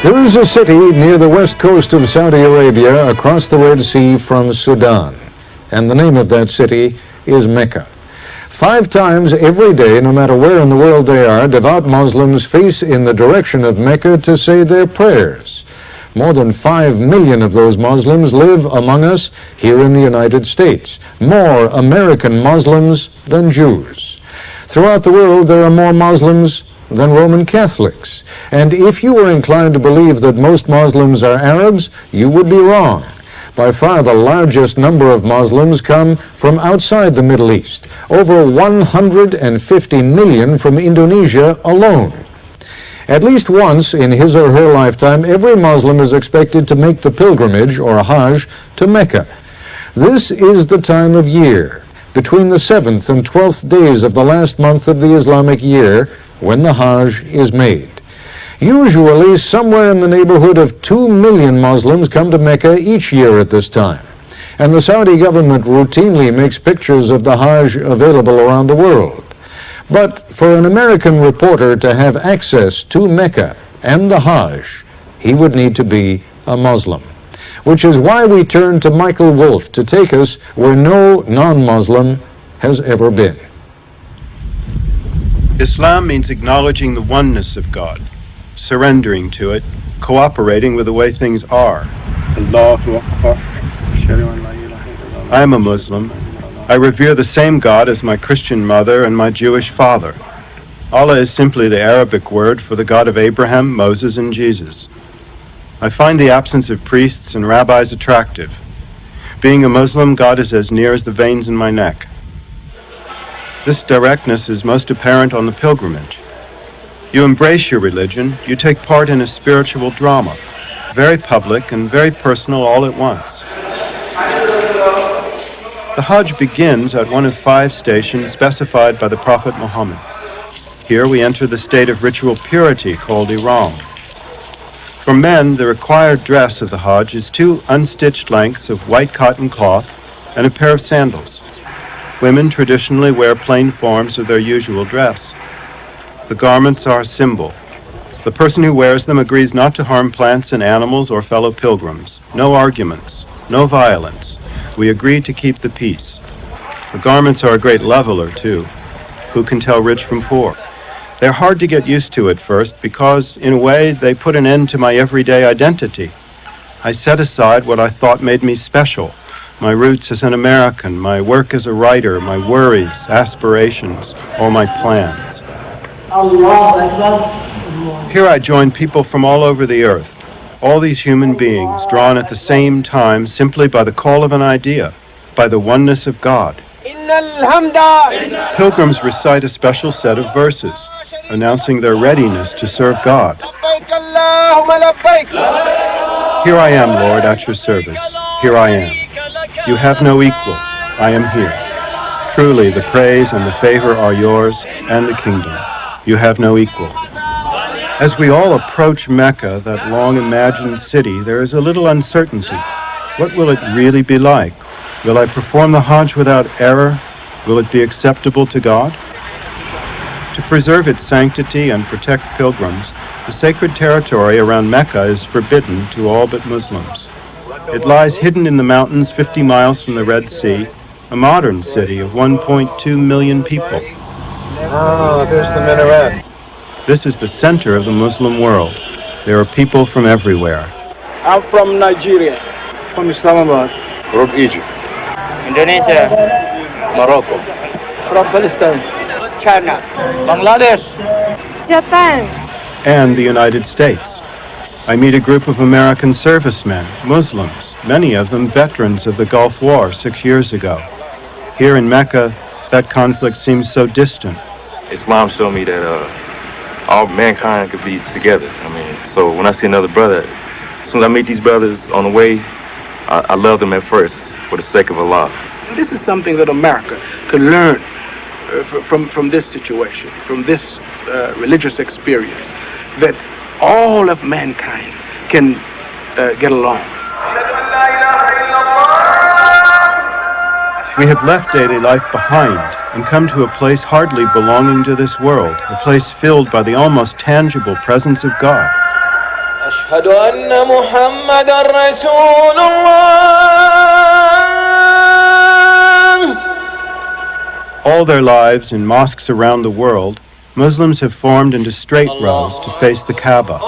There is a city near the west coast of Saudi Arabia across the Red Sea from Sudan, and the name of that city is Mecca. 5 times every day, no matter where in the world they are, devout Muslims face in the direction of Mecca to say their prayers. More than 5 million of those Muslims live among us here in the United States. More American Muslims than Jews. Throughout the world, there are more Muslims than Roman Catholics. And if you were inclined to believe that most Muslims are Arabs, you would be wrong. By far the largest number of Muslims come from outside the Middle East, over 150 million from Indonesia alone. At least once in his or her lifetime, every Muslim is expected to make the pilgrimage, or Hajj, to Mecca. This is the time of year, between the 7th and 12th days of the last month of the Islamic year, when the Hajj is made. Usually, somewhere in the neighborhood of 2 million Muslims come to Mecca each year at this time. And the Saudi government routinely makes pictures of the Hajj available around the world. But for an American reporter to have access to Mecca and the Hajj, he would need to be a Muslim. Which is why we turn to Michael Wolf to take us where no non-Muslim has ever been. Islam means acknowledging the oneness of God, surrendering to it, cooperating with the way things are. I am a Muslim. I revere the same God as my Christian mother and my Jewish father. Allah is simply the Arabic word for the God of Abraham, Moses, and Jesus. I find the absence of priests and rabbis attractive. Being a Muslim, God is as near as the veins in my neck. This directness is most apparent on the pilgrimage. You embrace your religion, you take part in a spiritual drama, very public and very personal all at once. The Hajj begins at one of 5 stations specified by the Prophet Muhammad. Here we enter the state of ritual purity called Ihram. For men, the required dress of the Hajj is 2 unstitched lengths of white cotton cloth and a pair of sandals. Women traditionally wear plain forms of their usual dress. The garments are a symbol. The person who wears them agrees not to harm plants and animals or fellow pilgrims. No arguments, no violence. We agree to keep the peace. The garments are a great leveler, too. Who can tell rich from poor? They're hard to get used to at first because, in a way, they put an end to my everyday identity. I set aside what I thought made me special. My roots as an American, my work as a writer, my worries, aspirations, all my plans. Here I join people from all over the earth, all these human beings drawn at the same time simply by the call of an idea, by the oneness of God. Pilgrims recite a special set of verses, announcing their readiness to serve God. Here I am, Lord, at your service. Here I am. You have no equal. I am here. Truly, the praise and the favor are yours, and the kingdom. You have no equal. As we all approach Mecca, that long-imagined city, there is a little uncertainty. What will it really be like? Will I perform the Hajj without error? Will it be acceptable to God? To preserve its sanctity and protect pilgrims, the sacred territory around Mecca is forbidden to all but Muslims. It lies hidden in the mountains 50 miles from the Red Sea, a modern city of 1.2 million people. Oh, there's the minaret. This is the center of the Muslim world. There are people from everywhere. I'm from Nigeria, from Islamabad. From Egypt. Indonesia. Morocco. From Palestine. China. Bangladesh. Japan. And the United States. I meet a group of American servicemen, Muslims, many of them veterans of the Gulf War 6 years ago. Here in Mecca, that conflict seems so distant. Islam showed me that all mankind could be together. So when I see another brother, as soon as I meet these brothers on the way, I love them at first for the sake of Allah. This is something that America can learn from this situation, from this religious experience, that all of mankind can get along. We have left daily life behind and come to a place hardly belonging to this world, a place filled by the almost tangible presence of God. أشهد أن محمد رسول الله. All their lives in mosques around the world, Muslims have formed into straight rows to face the Kaaba.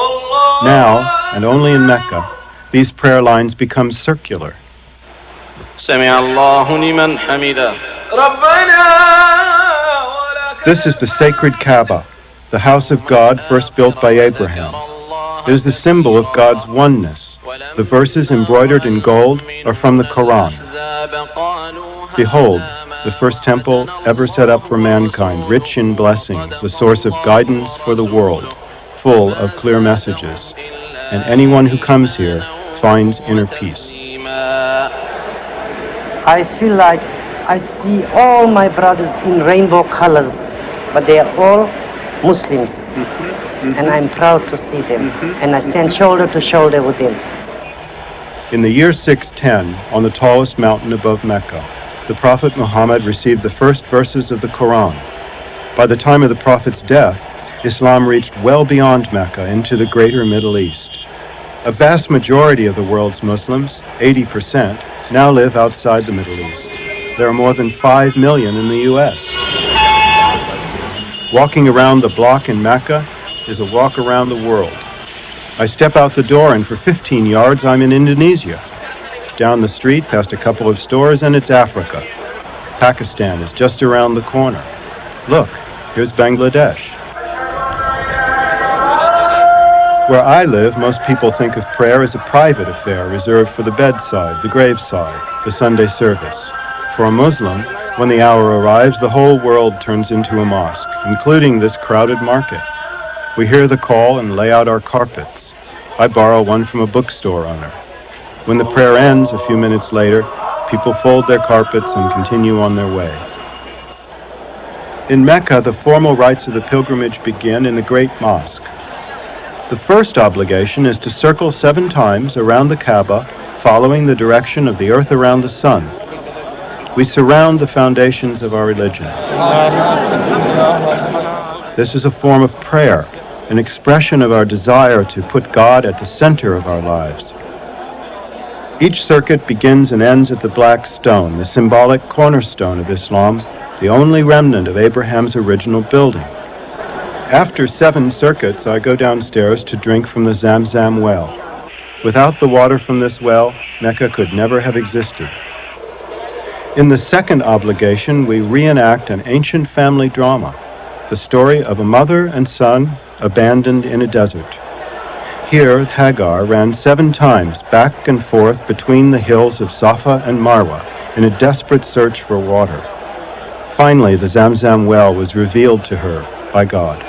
Now, and only in Mecca, these prayer lines become circular. سمع الله لمن حمده. This is the sacred Kaaba, the house of God first built by Abraham. It is the symbol of God's oneness. The verses embroidered in gold are from the Quran. Behold, the first temple ever set up for mankind, rich in blessings, a source of guidance for the world, full of clear messages. And anyone who comes here finds inner peace. I feel like I see all my brothers in rainbow colors, but they are all Muslims. And I'm proud to see them. And I stand shoulder to shoulder with them. In the year 610, on the tallest mountain above Mecca, the Prophet Muhammad received the first verses of the Quran. By the time of the Prophet's death, Islam reached well beyond Mecca into the greater Middle East. A vast majority of the world's Muslims, 80%, now live outside the Middle East. There are more than 5 million in the U.S. Walking around the block in Mecca is a walk around the world. I step out the door and for 15 yards I'm in Indonesia. Down the street, past a couple of stores, and it's Africa. Pakistan is just around the corner. Look, here's Bangladesh. Where I live, most people think of prayer as a private affair reserved for the bedside, the graveside, the Sunday service. For a Muslim, when the hour arrives, the whole world turns into a mosque, including this crowded market. We hear the call and lay out our carpets. I borrow one from a bookstore owner. When the prayer ends, a few minutes later, people fold their carpets and continue on their way. In Mecca, the formal rites of the pilgrimage begin in the Great Mosque. The first obligation is to circle 7 times around the Kaaba, following the direction of the earth around the sun. We surround the foundations of our religion. This is a form of prayer, an expression of our desire to put God at the center of our lives. Each circuit begins and ends at the Black Stone, the symbolic cornerstone of Islam, the only remnant of Abraham's original building. After 7 circuits, I go downstairs to drink from the Zamzam well. Without the water from this well, Mecca could never have existed. In the second obligation, we reenact an ancient family drama, the story of a mother and son abandoned in a desert. Here, Hagar ran 7 times back and forth between the hills of Safa and Marwa in a desperate search for water. Finally, the Zamzam well was revealed to her by God.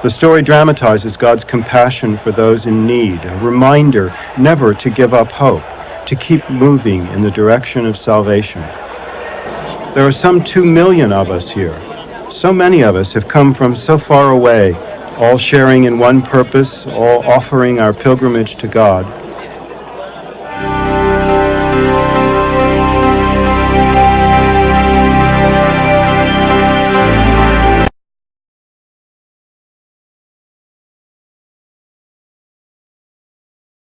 The story dramatizes God's compassion for those in need, a reminder never to give up hope, to keep moving in the direction of salvation. There are some 2 million of us here. So many of us have come from so far away, all sharing in one purpose, all offering our pilgrimage to God.